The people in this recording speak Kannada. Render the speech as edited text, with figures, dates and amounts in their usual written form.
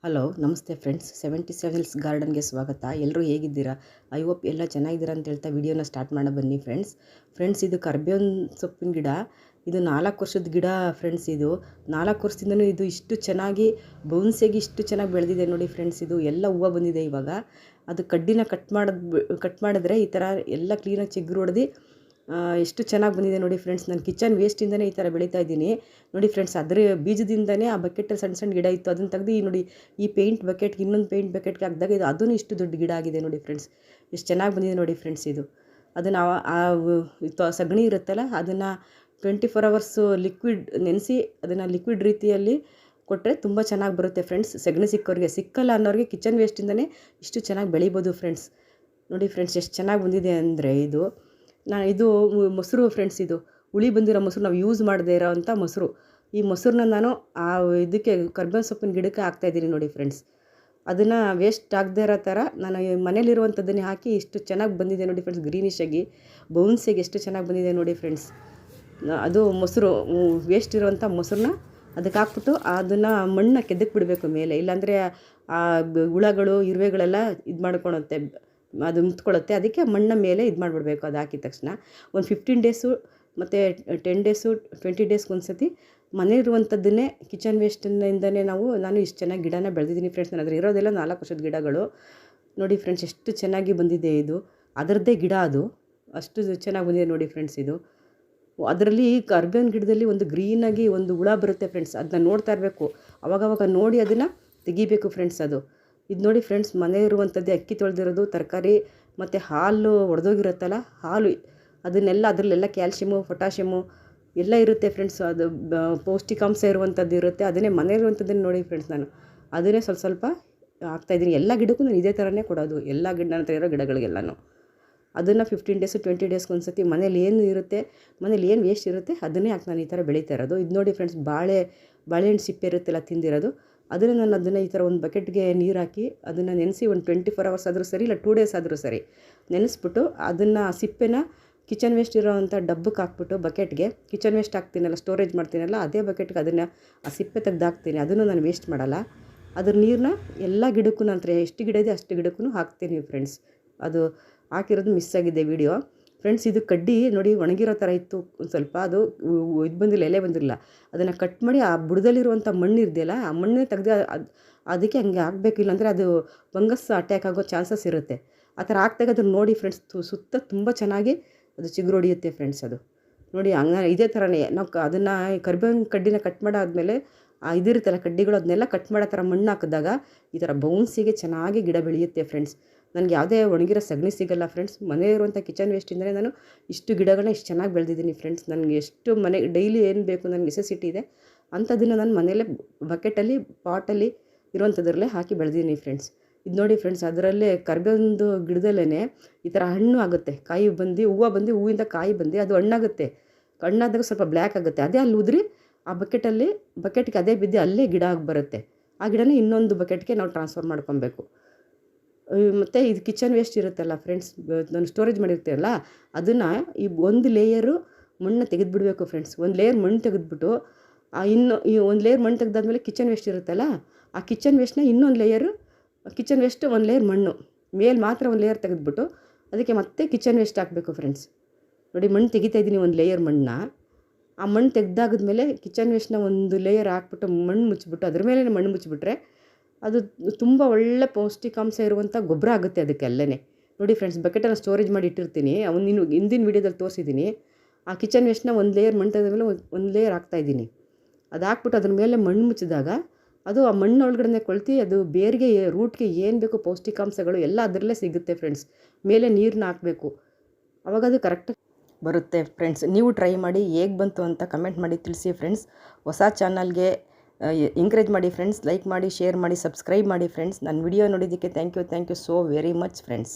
ಹಲೋ ನಮಸ್ತೆ ಫ್ರೆಂಡ್ಸ್, 77 ಗಾರ್ಡನ್ಗೆ ಸ್ವಾಗತ. ಎಲ್ಲರೂ ಹೇಗಿದ್ದೀರಾ? ಐ ಹೋಪ್ ಎಲ್ಲ ಚೆನ್ನಾಗಿದ್ದೀರಾ ಅಂತ ಹೇಳ್ತಾ ವಿಡಿಯೋನ ಸ್ಟಾರ್ಟ್ ಮಾಡೋ ಬನ್ನಿ ಫ್ರೆಂಡ್ಸ್. ಇದು ಕರ್ಬೇವಿನ ಸೊಪ್ಪಿನ ಗಿಡ. ಇದು 4 ವರ್ಷದ ಗಿಡ ಫ್ರೆಂಡ್ಸ್. ಇದು 4 ವರ್ಷದಿಂದನೂ ಇದು ಇಷ್ಟು ಚೆನ್ನಾಗಿ ಬೌನ್ಸಿಯಾಗಿ ಇಷ್ಟು ಚೆನ್ನಾಗಿ ಬೆಳೆದಿದೆ ನೋಡಿ ಫ್ರೆಂಡ್ಸ್. ಇದು ಎಲ್ಲ ಹೂವು ಬಂದಿದೆ ಇವಾಗ. ಅದು ಕಡ್ಡಿನ ಕಟ್ ಮಾಡಿದ್ರೆ ಈ ಥರ ಎಲ್ಲ ಕ್ಲೀನಾಗಿ ಚಿಗುರು ಹೊಡೆದು ಎಷ್ಟು ಚೆನ್ನಾಗಿ ಬಂದಿದೆ ನೋಡಿ ಫ್ರೆಂಡ್ಸ್. ನಾನು ಕಿಚನ್ ವೇಸ್ಟಿಂದನೇ ಈ ಥರ ಬೆಳೀತಾ ಇದ್ದೀನಿ ನೋಡಿ ಫ್ರೆಂಡ್ಸ್. ಅದರ ಬೀಜದಿಂದನೇ ಆ ಬಕೆಟಲ್ಲಿ ಸಣ್ಣ ಸಣ್ಣ ಗಿಡ ಇತ್ತು, ಅದನ್ನು ತೆಗೆದು ನೋಡಿ ಈ ಪೇಂಟ್ ಬಕೆಟ್ಗೆ, ಇನ್ನೊಂದು ಪೇಂಟ್ ಬಕೆಟ್ಗೆ ಹಾಕಿದಾಗ ಇದು ಅದೂ ಇಷ್ಟು ದೊಡ್ಡ ಗಿಡ ಆಗಿದೆ ನೋಡಿ ಫ್ರೆಂಡ್ಸ್. ಎಷ್ಟು ಚೆನ್ನಾಗಿ ಬಂದಿದೆ ನೋಡಿ ಫ್ರೆಂಡ್ಸ್. ಇದು ಅದನ್ನು ಸಗಣಿ ಇರುತ್ತಲ್ಲ, ಅದನ್ನು 24 ಅವರ್ಸು ಲಿಕ್ವಿಡ್ ನೆನೆಸಿ ಅದನ್ನು ಲಿಕ್ವಿಡ್ ರೀತಿಯಲ್ಲಿ ಕೊಟ್ಟರೆ ತುಂಬ ಚೆನ್ನಾಗಿ ಬರುತ್ತೆ ಫ್ರೆಂಡ್ಸ್. ಸಗಣಿ ಸಿಕ್ಕಲ್ಲ ಅನ್ನೋರಿಗೆ ಕಿಚನ್ ವೇಸ್ಟಿಂದನೇ ಇಷ್ಟು ಚೆನ್ನಾಗಿ ಬೆಳಿಬೋದು ಫ್ರೆಂಡ್ಸ್. ನೋಡಿ ಫ್ರೆಂಡ್ಸ್, ಎಷ್ಟು ಚೆನ್ನಾಗಿ ಬಂದಿದೆ ಅಂದರೆ ಇದು ಮೊಸರು ಫ್ರೆಂಡ್ಸ್. ಇದು ಹುಳಿ ಬಂದಿರೋ ಮೊಸರು, ನಾವು ಯೂಸ್ ಮಾಡದೇ ಇರೋ ಅಂಥ ಮೊಸರು. ಈ ಮೊಸರನ್ನ ನಾನು ಇದಕ್ಕೆ ಕರ್ಬೇವಿನ ಸೊಪ್ಪಿನ ಗಿಡಕ್ಕೆ ಹಾಕ್ತಾಯಿದ್ದೀನಿ ನೋಡಿ ಫ್ರೆಂಡ್ಸ್. ಅದನ್ನು ವೇಸ್ಟ್ ಆಗದೇ ಇರೋ ಥರ ನಾನು ಮನೇಲಿರುವಂಥದ್ದನ್ನೇ ಹಾಕಿ ಇಷ್ಟು ಚೆನ್ನಾಗಿ ಬಂದಿದೆ ನೋಡಿ ಫ್ರೆಂಡ್ಸ್. ಗ್ರೀನಿಶ್ ಆಗಿ ಬೌನ್ಸಿಗೆ ಎಷ್ಟು ಚೆನ್ನಾಗಿ ಬಂದಿದೆ ನೋಡಿ ಫ್ರೆಂಡ್ಸ್. ಅದು ಮೊಸರು, ವೇಸ್ಟ್ ಇರುವಂಥ ಮೊಸರನ್ನ ಅದಕ್ಕೆ ಹಾಕ್ಬಿಟ್ಟು ಅದನ್ನು ಮಣ್ಣನ್ನ ಕೆದಕ್ಕೆ ಬಿಡಬೇಕು ಮೇಲೆ, ಇಲ್ಲಾಂದರೆ ಆ ಹುಳಗಳು ಇರುವೆಗಳೆಲ್ಲ ಇದು ಮಾಡ್ಕೊಳುತ್ತೆ, ಅದು ಮುತ್ಕೊಳ್ಳುತ್ತೆ. ಅದಕ್ಕೆ ಮಣ್ಣ ಮೇಲೆ ಇದು ಮಾಡಿಬಿಡ್ಬೇಕು. ಅದು ಹಾಕಿದ ತಕ್ಷಣ ಒಂದು 15 ಡೇಸು ಮತ್ತು 10 ಡೇಸು 20 ಡೇಸ್ಗೆ ಒಂದು ಸತಿ ಮನೆಯಿರುವಂಥದ್ದನ್ನೇ ಕಿಚನ್ ವೇಸ್ಟಿಂದನೇ ನಾನು ಇಷ್ಟು ಚೆನ್ನಾಗಿ ಗಿಡನ ಬೆಳೆದಿದ್ದೀನಿ ಫ್ರೆಂಡ್ಸ್. ನಾನು ಅದ್ರ ಇರೋದೆಲ್ಲ 4 ವರ್ಷದ ಗಿಡಗಳು ನೋಡಿ ಫ್ರೆಂಡ್ಸ್. ಎಷ್ಟು ಚೆನ್ನಾಗಿ ಬಂದಿದೆ ಇದು. ಅದರದ್ದೇ ಗಿಡ ಅದು, ಅಷ್ಟು ಚೆನ್ನಾಗಿ ಬಂದಿದೆ ನೋಡಿ ಫ್ರೆಂಡ್ಸ್. ಇದು ಅದರಲ್ಲಿ ಕರ್ಬೇವಿನ ಗಿಡದಲ್ಲಿ ಒಂದು ಗ್ರೀನಾಗಿ ಒಂದು ಹುಳ ಬರುತ್ತೆ ಫ್ರೆಂಡ್ಸ್. ಅದನ್ನ ನೋಡ್ತಾ ಇರಬೇಕು, ಅವಾಗವಾಗ ನೋಡಿ ಅದನ್ನು ತೆಗಿಬೇಕು ಫ್ರೆಂಡ್ಸ್. ಇದು ನೋಡಿ ಫ್ರೆಂಡ್ಸ್, ಮನೆ ಇರುವಂಥದ್ದೇ ಅಕ್ಕಿ ತೊಳೆದಿರೋದು, ತರಕಾರಿ ಮತ್ತು ಹಾಲು ಒಡೆದೋಗಿರುತ್ತಲ್ಲ, ಹಾಲು ಅದನ್ನೆಲ್ಲ ಅದರಲ್ಲೆಲ್ಲ ಕ್ಯಾಲ್ಶಿಯಮು, ಪೊಟ್ಯಾಷಿಯಮು ಎಲ್ಲ ಇರುತ್ತೆ ಫ್ರೆಂಡ್ಸ್. ಅದು ಪೌಷ್ಟಿಕಾಂಶ ಇರುವಂಥದ್ದು ಇರುತ್ತೆ. ಅದನ್ನೇ ಮನೆ ಇರುವಂಥದ್ದನ್ನು ನೋಡಿ ಫ್ರೆಂಡ್ಸ್. ನಾನು ಅದನ್ನೇ ಸ್ವಲ್ಪ ಹಾಕ್ತಾಯಿದ್ದೀನಿ. ಎಲ್ಲ ಗಿಡಕ್ಕೂ ನಾನು ಇದೇ ಥರನೇ ಕೊಡೋದು, ಎಲ್ಲ ನನ್ನ ಹತ್ರ ಇರೋ ಗಿಡಗಳಿಗೆಲ್ಲನೂ. ಅದನ್ನು 15 ಡೇಸು 20 ಡೇಸ್ಗೆ ಒಂದು ಸತಿ ಮನೇಲಿ ಏನು ಇರುತ್ತೆ, ಮನೇಲಿ ಏನು ವೇಸ್ಟ್ ಇರುತ್ತೆ ಅದನ್ನೇ ಹಾಕಿ ನಾನು ಈ ಥರ ಬೆಳೀತಾ ಇರೋದು. ಇದು ನೋಡಿ ಫ್ರೆಂಡ್ಸ್, ಬಾಳೆಹಣ್ಣು ಸಿಪ್ಪೆ ಇರುತ್ತಲ್ಲ ತಿಂದಿರೋದು, ಅದನ್ನು ಈ ಥರ ಒಂದು ಬಕೆಟ್ಗೆ ನೀರು ಹಾಕಿ ಅದನ್ನು ನೆನೆಸಿ ಒಂದು 24 ಅವರ್ಸ್ ಆದರೂ ಸರಿ, ಇಲ್ಲ 2 ಡೇಸ್ ಆದರೂ ಸರಿ ನೆನೆಸ್ಬಿಟ್ಟು ಅದನ್ನು ಸಿಪ್ಪೆನ ಕಿಚನ್ ವೇಸ್ಟ್ ಇರೋವಂಥ ಡಬ್ಬಕ್ಕೆ ಹಾಕ್ಬಿಟ್ಟು ಬಕೆಟ್ಗೆ, ಕಿಚನ್ ವೇಸ್ಟ್ ಹಾಕ್ತೀನಲ್ಲ, ಸ್ಟೋರೇಜ್ ಮಾಡ್ತೀನಲ್ಲ, ಅದೇ ಬಕೆಟ್ಗೆ ಅದನ್ನು ಆ ಸಿಪ್ಪೆ ತೆಗ್ದು ಹಾಕ್ತೀನಿ. ಅದನ್ನು ನಾನು ವೇಸ್ಟ್ ಮಾಡಲ್ಲ. ಅದ್ರ ನೀರನ್ನ ಎಲ್ಲ ಗಿಡಕ್ಕೂ ನಂತರ ಎಷ್ಟು ಗಿಡ ಇದೆ ಅಷ್ಟು ಗಿಡಕ್ಕೂ ಹಾಕ್ತೀನಿ ಫ್ರೆಂಡ್ಸ್. ಅದು ಹಾಕಿರೋದು ಮಿಸ್ ಆಗಿದೆ ವಿಡಿಯೋ ಫ್ರೆಂಡ್ಸ್. ಇದು ಕಡ್ಡಿ ನೋಡಿ ಒಣಗಿರೋ ಥರ ಇತ್ತು ಒಂದು ಸ್ವಲ್ಪ, ಅದು ಇದು ಬಂದಿಲ್ಲ, ಎಲೆ ಬಂದಿರಲಿಲ್ಲ. ಅದನ್ನು ಕಟ್ ಮಾಡಿ ಆ ಬುಡದಲ್ಲಿರುವಂಥ ಮಣ್ಣು ಇದೆಯಲ್ಲ, ಆ ಮಣ್ಣೇ ತೆಗೆದು ಅದಕ್ಕೆ ಹಂಗೆ ಆಗಬೇಕು, ಇಲ್ಲಾಂದರೆ ಅದು ಫಂಗಸ್ ಅಟ್ಯಾಕ್ ಆಗೋ ಚಾನ್ಸಸ್ ಇರುತ್ತೆ. ಆ ಥರ ಆಗ್ದಾಗ ಅದನ್ನು ನೋಡಿ ಫ್ರೆಂಡ್ಸ್, ಸುತ್ತ ತುಂಬ ಚೆನ್ನಾಗಿ ಅದು ಚಿಗುರು ಹೊಡಿಯುತ್ತೆ ಫ್ರೆಂಡ್ಸ್. ಅದು ನೋಡಿ ಇದೇ ಥರನೇ ನಾವು ಅದನ್ನು ಕರ್ಬೇವಿನ ಕಡ್ಡಿನ ಕಟ್ ಮಾಡಾದ್ಮೇಲೆ ಇದಿರುತ್ತಲ್ಲ ಕಡ್ಡಿಗಳು, ಅದನ್ನೆಲ್ಲ ಕಟ್ ಮಾಡೋ ಥರ ಮಣ್ಣು ಹಾಕಿದಾಗ ಈ ಥರ ಬೌನ್ಸಿಗೆ ಚೆನ್ನಾಗಿ ಗಿಡ ಬೆಳೆಯುತ್ತೆ ಫ್ರೆಂಡ್ಸ್. ನನಗೆ ಯಾವುದೇ ಒಣಗಿರೋ ಸಗಣಿ ಸಿಗಲ್ಲ ಫ್ರೆಂಡ್ಸ್. ಮನೆ ಇರುವಂಥ ಕಿಚನ್ ವೇಸ್ಟಿಂದಲೇ ನಾನು ಇಷ್ಟು ಗಿಡಗಳನ್ನ ಇಷ್ಟು ಚೆನ್ನಾಗಿ ಬೆಳೆದಿದ್ದೀನಿ ಫ್ರೆಂಡ್ಸ್. ನನಗೆ ಎಷ್ಟು ಡೈಲಿ ಏನು ಬೇಕು ನನಗೆ ನೆಸೆಸಿಟಿ ಇದೆ ಅಂಥದ್ದನ್ನು ನಾನು ಮನೆಯಲ್ಲೇ ಬಕೆಟಲ್ಲಿ, ಪಾಟಲ್ಲಿ ಇರುವಂಥದ್ರಲ್ಲೇ ಹಾಕಿ ಬೆಳೆದಿದ್ದೀನಿ ಫ್ರೆಂಡ್ಸ್. ಇದು ನೋಡಿ ಫ್ರೆಂಡ್ಸ್, ಅದರಲ್ಲೇ ಕರ್ಬೇವಿಂದು ಗಿಡದಲ್ಲೇ ಈ ಥರ ಹಣ್ಣು ಆಗುತ್ತೆ, ಕಾಯಿ ಬಂದು ಹೂವು ಬಂದು, ಹೂವಿಂದ ಕಾಯಿ ಬಂದು ಅದು ಹಣ್ಣಾಗುತ್ತೆ. ಹಣ್ಣಾದಾಗ ಸ್ವಲ್ಪ ಬ್ಲ್ಯಾಕ್ ಆಗುತ್ತೆ. ಅದೇ ಅಲ್ಲಿ ಉದುರಿ ಆ ಬಕೆಟ್ಗೆ ಅದೇ ಬಿದ್ದು ಅಲ್ಲೇ ಗಿಡ ಆಗಿ ಬರುತ್ತೆ. ಆ ಗಿಡನೇ ಇನ್ನೊಂದು ಬಕೆಟ್ಗೆ ನಾವು ಟ್ರಾನ್ಸ್ಫರ್ ಮಾಡ್ಕೊಬೇಕು. ಮತ್ತು ಇದು ಕಿಚನ್ ವೇಸ್ಟ್ ಇರುತ್ತಲ್ಲ ಫ್ರೆಂಡ್ಸ್, ನಾನು ಸ್ಟೋರೇಜ್ ಮಾಡಿರ್ತೀವಲ್ಲ, ಅದನ್ನು ಈ ಒಂದು ಲೇಯರು ಮಣ್ಣು ತೆಗೆದುಬಿಡಬೇಕು ಫ್ರೆಂಡ್ಸ್. ಒಂದು ಲೇಯರ್ ಮಣ್ಣು ತೆಗೆದುಬಿಟ್ಟು ಈ ಒಂದು ಲೇಯರ್ ಮಣ್ಣು ತೆಗೆದಾದ್ಮೇಲೆ ಕಿಚನ್ ವೇಸ್ಟ್ ಇರುತ್ತಲ್ಲ, ಆ ಕಿಚನ್ ವೇಸ್ಟ್ನ ಇನ್ನೊಂದು ಲೇಯರು ಕಿಚನ್ ವೇಸ್ಟ್, ಒಂದು ಲೇಯರ್ ಮಣ್ಣು ಮೇಲೆ ಮಾತ್ರ ಒಂದು ಲೇಯರ್ ತೆಗೆದುಬಿಟ್ಟು ಅದಕ್ಕೆ ಮತ್ತೆ ಕಿಚನ್ ವೇಸ್ಟ್ ಹಾಕಬೇಕು ಫ್ರೆಂಡ್ಸ್. ನೋಡಿ ಮಣ್ಣು ತೆಗಿತಾಯಿದ್ದೀನಿ, ಒಂದು ಲೇಯರ್ ಮಣ್ಣನ್ನ. ಆ ಮಣ್ಣು ತೆಗೆದಾಗಿದ್ಮೇಲೆ ಕಿಚನ್ ವೇಸ್ಟ್ನ ಒಂದು ಲೇಯರ್ ಹಾಕ್ಬಿಟ್ಟು ಮಣ್ಣು ಮುಚ್ಚಿಬಿಟ್ಟು ಅದ್ರ ಮೇಲೆ ಮಣ್ಣು ಮುಚ್ಚಿಬಿಟ್ರೆ ಅದು ತುಂಬ ಒಳ್ಳೆ ಪೌಷ್ಟಿಕಾಂಶ ಇರುವಂಥ ಗೊಬ್ಬರ ಆಗುತ್ತೆ ಅದಕ್ಕೆ ಅಲ್ಲೇ. ನೋಡಿ ಫ್ರೆಂಡ್ಸ್, ಬಕೆಟನ್ನು ಸ್ಟೋರೇಜ್ ಮಾಡಿ ಇಟ್ಟಿರ್ತೀನಿ. ನೀನು ಹಿಂದಿನ ವೀಡಿಯೋದಲ್ಲಿ ತೋರಿಸಿದ್ದೀನಿ. ಆ ಕಿಚನ್ ವೇಸ್ಟ್ನ ಒಂದು ಲೇಯರ್ ಮಣ್ಣು ತೆಗೆದ ಮೇಲೆ ಒಂದು ಲೇಯರ್ ಹಾಕ್ತಾಯಿದ್ದೀನಿ. ಅದು ಹಾಕ್ಬಿಟ್ಟು ಅದ್ರ ಮೇಲೆ ಮಣ್ಣು ಮುಚ್ಚಿದಾಗ ಅದು ಆ ಮಣ್ಣು ಒಳಗಡೆ ಕೊಳ್ತಿ ಅದು ಬೇರಿಗೆ, ರೂಟ್ಗೆ ಏನು ಬೇಕು ಪೌಷ್ಟಿಕಾಂಶಗಳು ಎಲ್ಲ ಅದರಲ್ಲೇ ಸಿಗುತ್ತೆ ಫ್ರೆಂಡ್ಸ್. ಮೇಲೆ ನೀರನ್ನ ಹಾಕಬೇಕು, ಆವಾಗ ಅದು ಕರೆಕ್ಟಾಗಿ ಬರುತ್ತೆ ಫ್ರೆಂಡ್ಸ್. ನೀವು ಟ್ರೈ ಮಾಡಿ, ಹೇಗೆ ಬಂತು ಅಂತ ಕಮೆಂಟ್ ಮಾಡಿ ತಿಳಿಸಿ ಫ್ರೆಂಡ್ಸ್. ಹೊಸ ಚಾನಲ್ಗೆ ಎಂಕರೇಜ್ ಮಾಡಿ ಫ್ರೆಂಡ್ಸ್. ಲೈಕ್ ಮಾಡಿ, ಶೇರ್ ಮಾಡಿ, ಸಬ್ಸ್ಕ್ರೈಬ್ ಮಾಡಿ ಫ್ರೆಂಡ್ಸ್. ನನ್ನ ವಿಡಿಯೋ ನೋಡಿದ್ದಕ್ಕೆ thank you so very much friends.